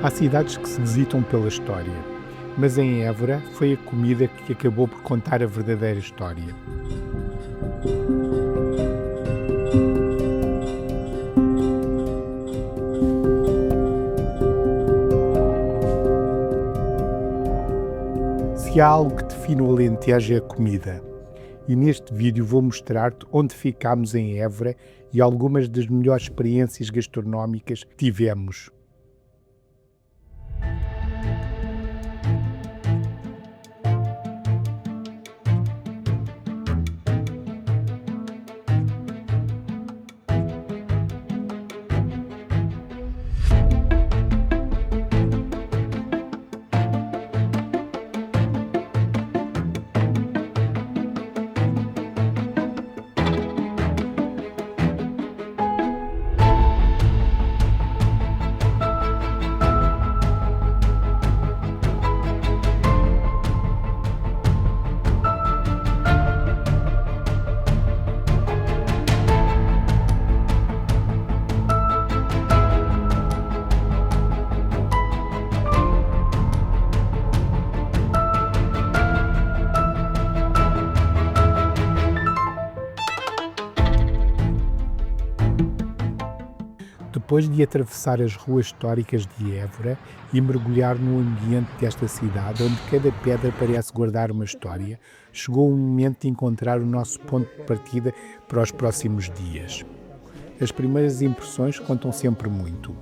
Há cidades que se visitam pela história, mas em Évora foi a comida que acabou por contar a verdadeira história. Se há algo que define o Alentejo é a comida. E neste vídeo vou mostrar-te onde ficámos em Évora e algumas das melhores experiências gastronómicas que tivemos. Depois de atravessar as ruas históricas de Évora e mergulhar no ambiente desta cidade, onde cada pedra parece guardar uma história, chegou o momento de encontrar o nosso ponto de partida para os próximos dias. As primeiras impressões contam sempre muito.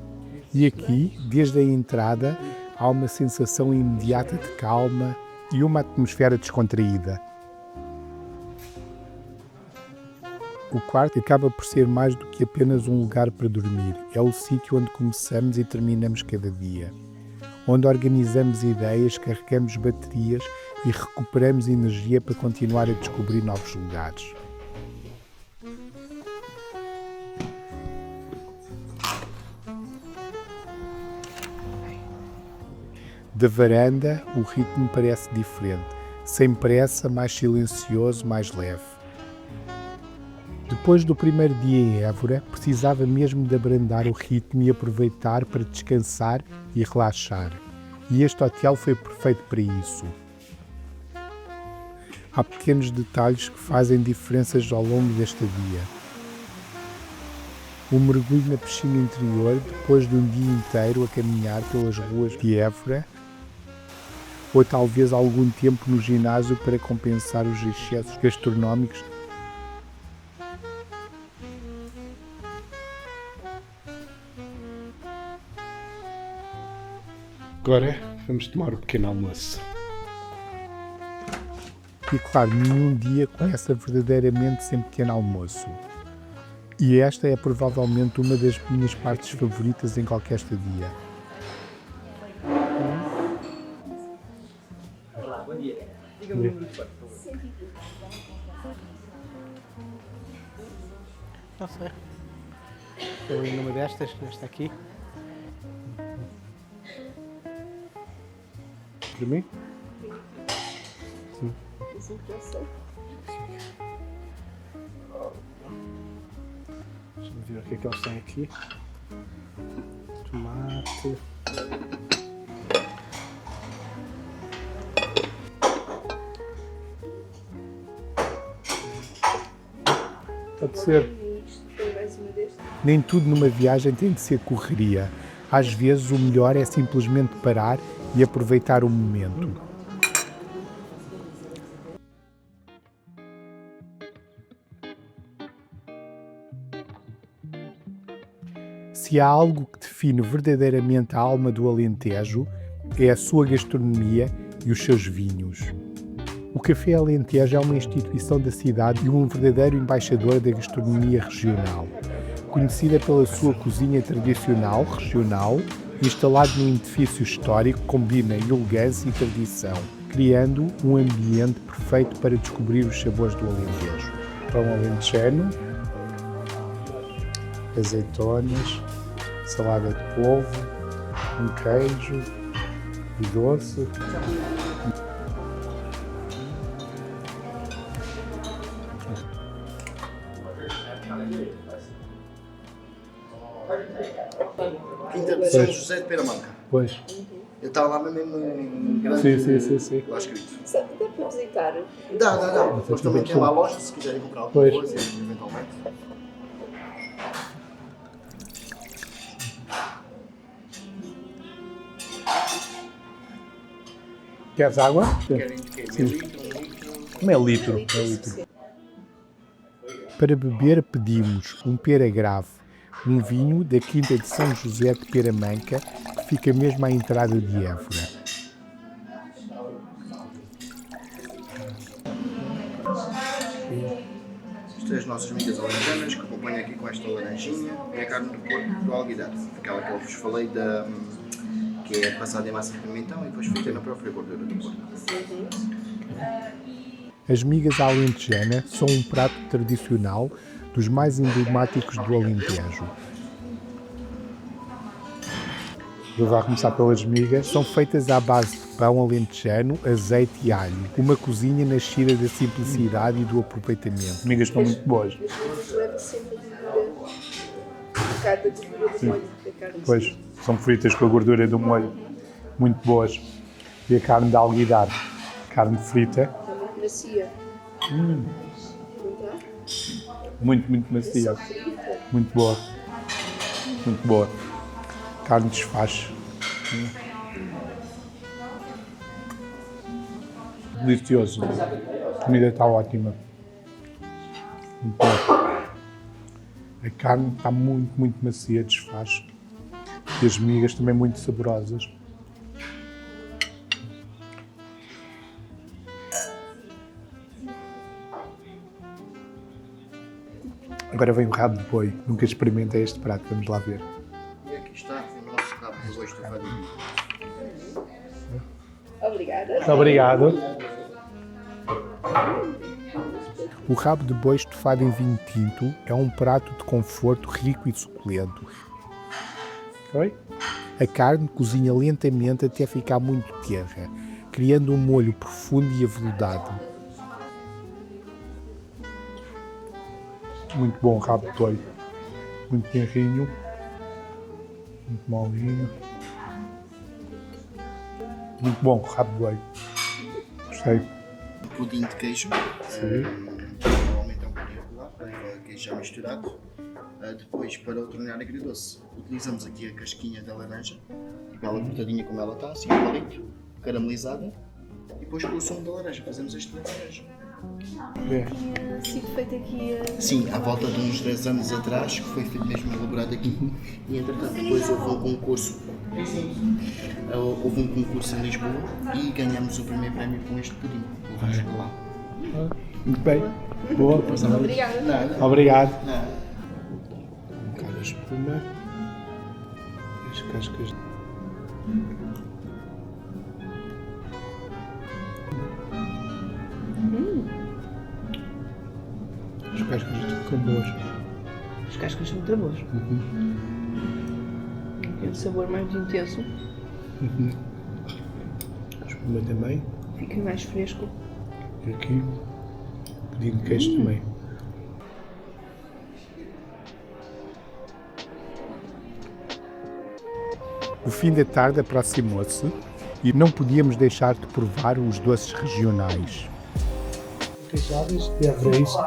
E aqui, desde a entrada, há uma sensação imediata de calma e uma atmosfera descontraída. O quarto acaba por ser mais do que apenas um lugar para dormir. É o sítio onde começamos e terminamos cada dia. Onde organizamos ideias, carregamos baterias e recuperamos energia para continuar a descobrir novos lugares. Da varanda, o ritmo parece diferente. Sem pressa, mais silencioso, mais leve. Depois do primeiro dia em Évora, precisava mesmo de abrandar o ritmo e aproveitar para descansar e relaxar. E este hotel foi perfeito para isso. Há pequenos detalhes que fazem diferenças ao longo deste dia. O mergulho na piscina interior, depois de um dia inteiro a caminhar pelas ruas de Évora, ou talvez algum tempo no ginásio para compensar os excessos gastronómicos. Agora vamos tomar o pequeno almoço. E claro, nenhum dia começa verdadeiramente sem pequeno almoço. E esta é provavelmente uma das minhas partes favoritas em qualquer estadia. Olá, bom dia. Diga-me o número de quarto, por favor. Não sei. Eu em numa destas, esta aqui. Para mim? Sim. Assim que eu sei. Deixa-me ver o que é que eles têm aqui. Tomate. Pode ser. Nem tudo numa viagem tem de ser correria. Às vezes o melhor é simplesmente parar e aproveitar o momento. Se há algo que define verdadeiramente a alma do Alentejo, é a sua gastronomia e os seus vinhos. O Café Alentejo é uma instituição da cidade e um verdadeiro embaixador da gastronomia regional. Conhecida pela sua cozinha tradicional, regional, instalado num edifício histórico, combina elegância e tradição, criando um ambiente perfeito para descobrir os sabores do Alentejo. Pão alentejano, azeitonas, salada de polvo, um queijo e doce. Quinta de São José de Peramanca. Pois. Eu estava lá mesmo em grande. Sim. Lá escrito. Dá para visitar? Dá. Depois também tem lá a loja se quiserem comprar alguma Pois. coisa, eventualmente. Queres água? Querem de quê? Meio litro, 1 litro? Meio litro. Para beber pedimos um pera grave, um vinho da Quinta de São José de Peramanca, que fica mesmo à entrada de Évora. Isto é as nossas migas alentejanas, que acompanham aqui com esta laranjinha, e a carne do porco do alguidar. Aquela que eu vos falei, que é passada em massa de pimentão e depois frita na própria gordura do porco. As migas à alentejana são um prato tradicional dos mais emblemáticos do Alentejo. Eu vou começar pelas migas. São feitas à base de pão alentejano, azeite e alho. Uma cozinha nascida da simplicidade e do aproveitamento. As migas estão muito boas. Mas leva sempre a gordura, a gordura do molho da carne. Pois, são fritas com a gordura do molho. Muito boas. E a carne de alguidar. Carne frita. É muito macia. Não está? Muito macia. Frita. Muito boa. Muito boa. Carne desfaz. Delicioso. A comida está ótima. Muito boa. A carne está muito macia, desfaz. E as migas também muito saborosas. Agora vem o rabo de boi. Nunca experimentei este prato. Vamos lá ver. E aqui está o nosso rabo de boi estufado em vinho. Obrigada. Muito obrigado. O rabo de boi estufado em vinho tinto é um prato de conforto rico e suculento. Oi? A carne cozinha lentamente até ficar muito terra, criando um molho profundo e aveludado. Muito bom o rabo de boi. Muito tenrinho. Muito molinho. Muito bom o rabo de boi. Gostei. Pudim de queijo. Sim. Normalmente é um pudim regular, queijo já misturado. Depois, para o tornar agridoce, utilizamos aqui a casquinha da laranja, tipo ela cortadinha como ela está, assim, um palito, caramelizada, e depois com o sumo da laranja fazemos este de laranja. É. Sido feito aqui. Sim, à volta de uns 10 anos atrás, que foi feito mesmo elaborado aqui, e entretanto depois houve um concurso. Houve um concurso em Lisboa e ganhamos o primeiro prémio com este pudim, o Vasco lá. Muito bem. Boa. Obrigada. Nada, Obrigado. nada. Um bocado de espuma. As cascas. As cascas ficam boas. As cascas são muito boas. Tem um sabor mais intenso. A espuma também. Fica mais fresco. E aqui, pudim de queijo também. O fim da tarde aproximou-se e não podíamos deixar de provar os doces regionais. Queijadas de Évora, é isso?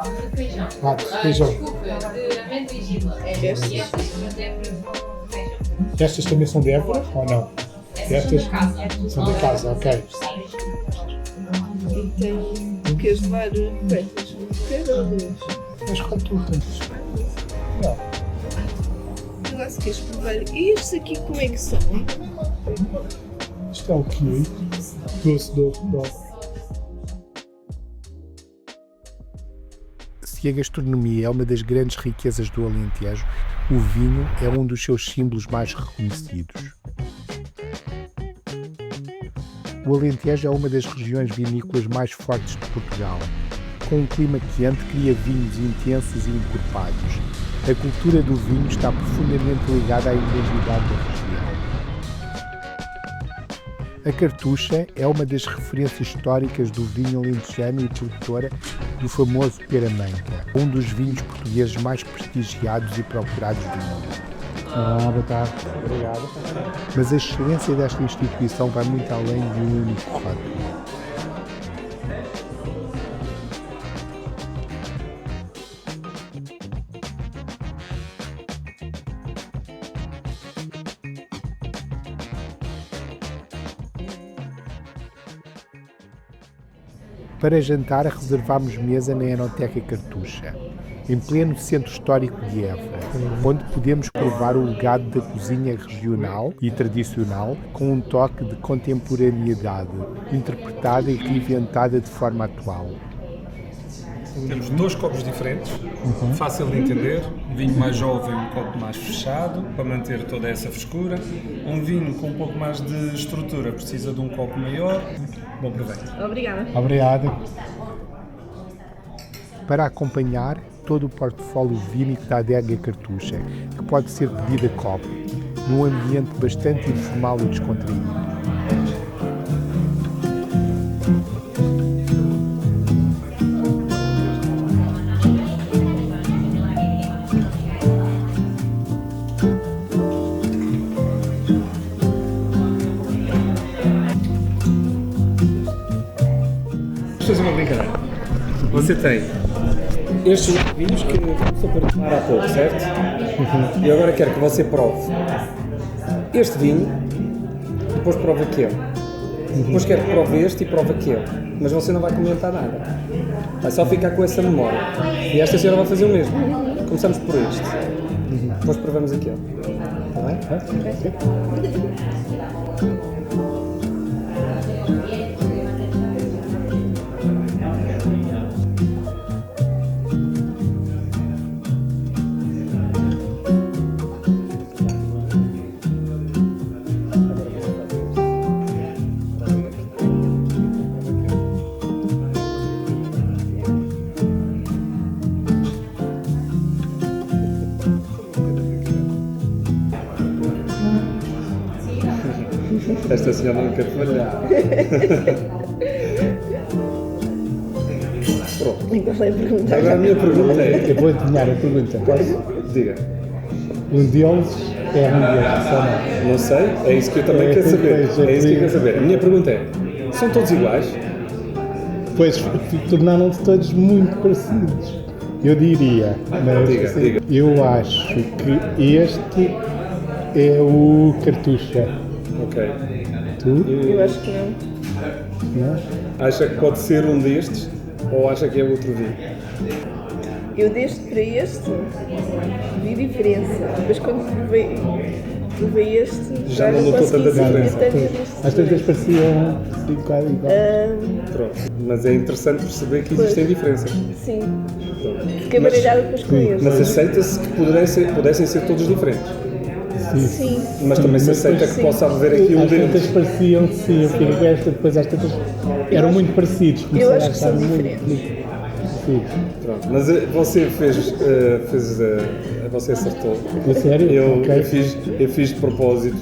Feijão. Estas também são de Évora ou não? Estas são da casa, ok. E tem queres levar peças? Cada vez. Mas com tudo. Não. Agora se queres provar. E estes aqui como é que são? Isto é o kiwi. Doce. Se a gastronomia é uma das grandes riquezas do Alentejo, o vinho é um dos seus símbolos mais reconhecidos. O Alentejo é uma das regiões vinícolas mais fortes de Portugal. Com um clima quente, cria vinhos intensos e encorpados. A cultura do vinho está profundamente ligada à identidade da região. A Cartucha é uma das referências históricas do vinho alentejano e produtora do famoso Peramanca, um dos vinhos portugueses mais prestigiados e procurados do mundo. Olá, boa tarde. Obrigado. Mas a excelência desta instituição vai muito além de um único rótulo. Para jantar, reservámos mesa na Enoteca Cartucha, em pleno centro histórico de Évora, onde podemos provar o legado da cozinha regional e tradicional com um toque de contemporaneidade, interpretada e reinventada de forma atual. Temos 2 copos diferentes, fácil de entender. Um vinho mais jovem, um copo mais fechado, para manter toda essa frescura. Um vinho com um pouco mais de estrutura precisa de um copo maior. Bom proveito. Obrigada. Obrigado. Para acompanhar todo o portfólio vínico da Adega Cartucha, que pode ser pedido a copo, num ambiente bastante informal e descontraído. Vamos fazer uma brincadeira. Você tem estes vinhos que começou por tomar há pouco, certo? E agora quero que você prove este vinho, depois prove aquele. Depois quero que prove este e prove aquele. Mas você não vai comentar nada. Vai só ficar com essa memória. E esta senhora vai fazer o mesmo. Começamos por este. Depois provamos aquele. Está bem? Esta senhora nunca falha. Pronto. Então vai perguntar. Agora a minha pergunta é... Eu vou adivinhar a pergunta, posso? Diga. Um deles é a minha só não. Não sei, é isso que eu também quero saber. É isso que eu quero saber. A minha pergunta é, são todos iguais? Pois tornaram-se todos muito parecidos. Eu diria, mas Diga, assim, diga. eu acho que este é o Cartucha. Ok. Tu? Eu acho que não. Não? Acha que pode ser um destes ou acha que é outro vinho? Eu deste para este vi diferença. Depois quando provei este Já não notou consegui tanta saber diferença. tanto deste. As tantas pareciam igual. Pronto. Mas é interessante perceber que existem diferenças. Sim. Fiquei baralhada depois com este. Mas aceita-se que pudessem ser todos diferentes. Sim. Mas também se aceita que possa haver aqui um As tantas deles. pareciam, sim, eu fiquei com esta, depois as tantas eram muito parecidos. Eu comecei acho a que achar são muito diferentes. parecidos. Pronto. Mas você você acertou. A sério? Eu Ok. fiz de propósito.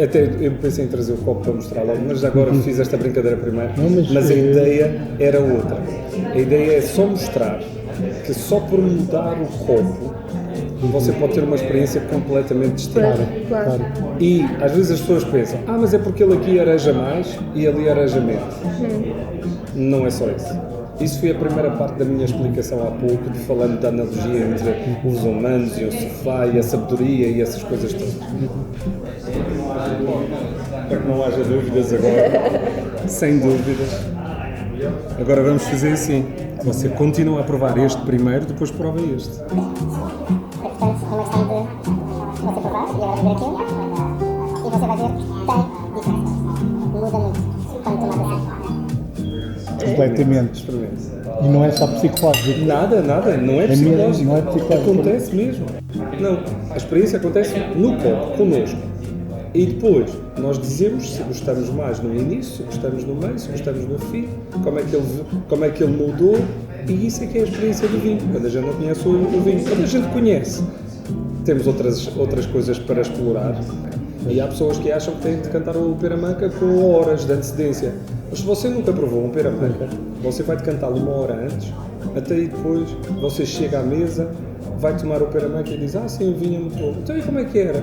Até eu pensei em trazer o copo para mostrar logo, mas agora fiz esta brincadeira primeiro. Não, mas, a ideia era outra. A ideia é só mostrar que só por mudar o copo você pode ter uma experiência completamente distinta. Claro. E às vezes as pessoas pensam, mas é porque ele aqui areja mais e ali areja menos. Não é só isso. Isso foi a primeira parte da minha explicação há pouco, de falando da analogia entre os humanos e o sofá e a sabedoria e essas coisas todas. Para que não haja dúvidas agora, sem dúvidas. Agora vamos fazer assim. Você continua a provar este primeiro, depois prova este. Portanto, é uma questão de você provar e agora ver aquilo e você vai ver que tem diferença. Muda muito quando tomado assim. Completamente. Experimente. E não é só psicológico. Nada, não é mesmo, psicológico. não é psicológico. Acontece mesmo. Não, a experiência acontece no copo, connosco. E depois, nós dizemos se gostamos mais no início, se gostamos no meio, se gostamos no fim, como é que ele mudou, e isso é que é a experiência do vinho, quando a gente não conhece o vinho. Quando a gente conhece, temos outras coisas para explorar, e há pessoas que acham que têm de cantar o pera-manca com horas de antecedência. Mas se você nunca provou um pera-manca, você vai decantá-lo 1 hora antes, até aí depois você chega à mesa, vai tomar o pera-manca e diz: sim, o vinho é muito bom. Então e como é que era?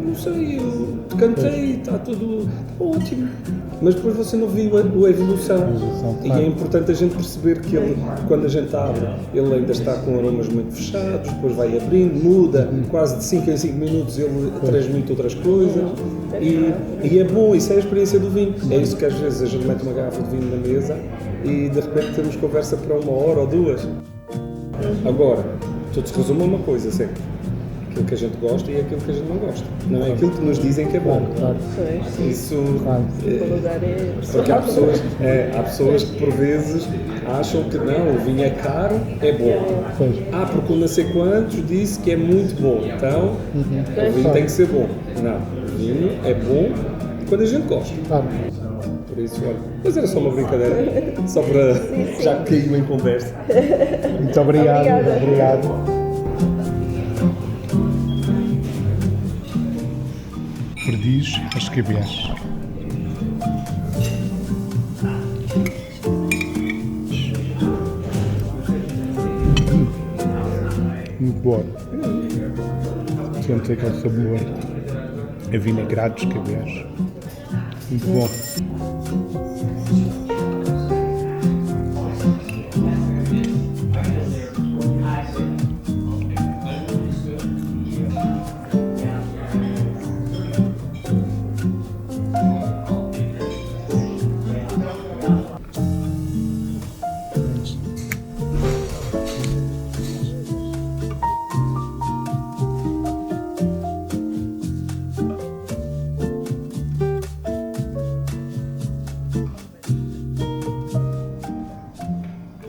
Não sei, eu decantei, está tudo ótimo. Mas depois você não viu a evolução. E é importante a gente perceber que ele, quando a gente abre, ele ainda está com aromas muito fechados, depois vai abrindo, muda, quase de 5 em 5 minutos ele transmite outras coisas. E é bom, isso é a experiência do vinho. É isso que às vezes a gente mete uma garrafa de vinho na mesa e de repente temos conversa para 1 hora ou 2. Agora, tudo se resume a uma coisa sempre: aquilo que a gente gosta e aquilo que a gente não gosta. Não é aquilo que nos dizem que é bom. Isso, porque há pessoas que por vezes acham que não, o vinho é caro, é bom. Porque o não sei quantos disse que é muito bom, então o vinho tem que ser bom. Não, o vinho é bom quando a gente gosta. Por isso, olha, mas era só uma brincadeira, só para já que caiu em conversa. Muito obrigado. Perdiz as cabeças. Muito boa. Sente aquele sabor a vinagrado dos cabeças. Muito bom.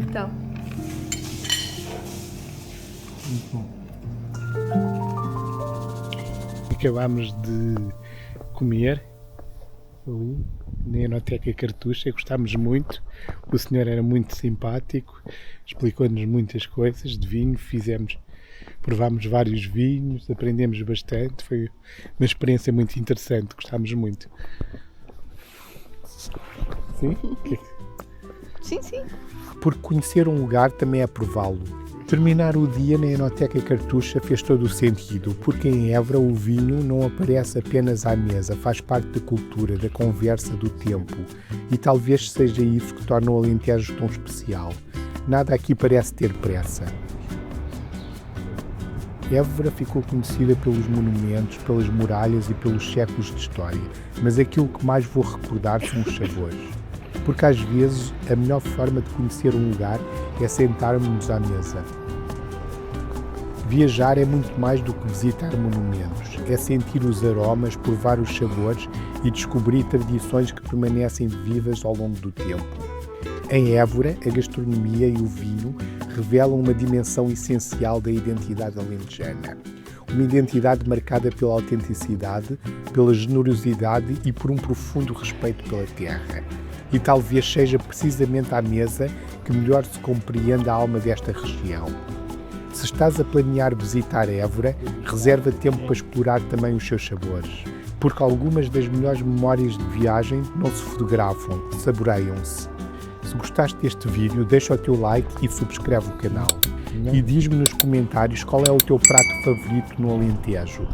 Então, Acabámos de comer ali na Enoteca Cartucha, gostámos muito. O senhor era muito simpático, explicou-nos muitas coisas de vinho, provámos vários vinhos, aprendemos bastante, foi uma experiência muito interessante, gostámos muito. Sim? sim. Porque conhecer um lugar também é prová-lo. Terminar o dia na Enoteca Cartucha fez todo o sentido, porque em Évora o vinho não aparece apenas à mesa, faz parte da cultura, da conversa, do tempo. E talvez seja isso que torna o Alentejo tão especial. Nada aqui parece ter pressa. Évora ficou conhecida pelos monumentos, pelas muralhas e pelos séculos de história, mas aquilo que mais vou recordar são os sabores. Porque às vezes a melhor forma de conhecer um lugar é sentarmos-nos à mesa. Viajar é muito mais do que visitar monumentos, é sentir os aromas, provar os sabores e descobrir tradições que permanecem vivas ao longo do tempo. Em Évora, a gastronomia e o vinho revelam uma dimensão essencial da identidade alentejana. Uma identidade marcada pela autenticidade, pela generosidade e por um profundo respeito pela terra. E talvez seja precisamente à mesa que melhor se compreende a alma desta região. Se estás a planear visitar Évora, reserva tempo para explorar também os seus sabores, porque algumas das melhores memórias de viagem não se fotografam, saboreiam-se. Se gostaste deste vídeo, deixa o teu like e subscreve o canal. E diz-me nos comentários qual é o teu prato favorito no Alentejo.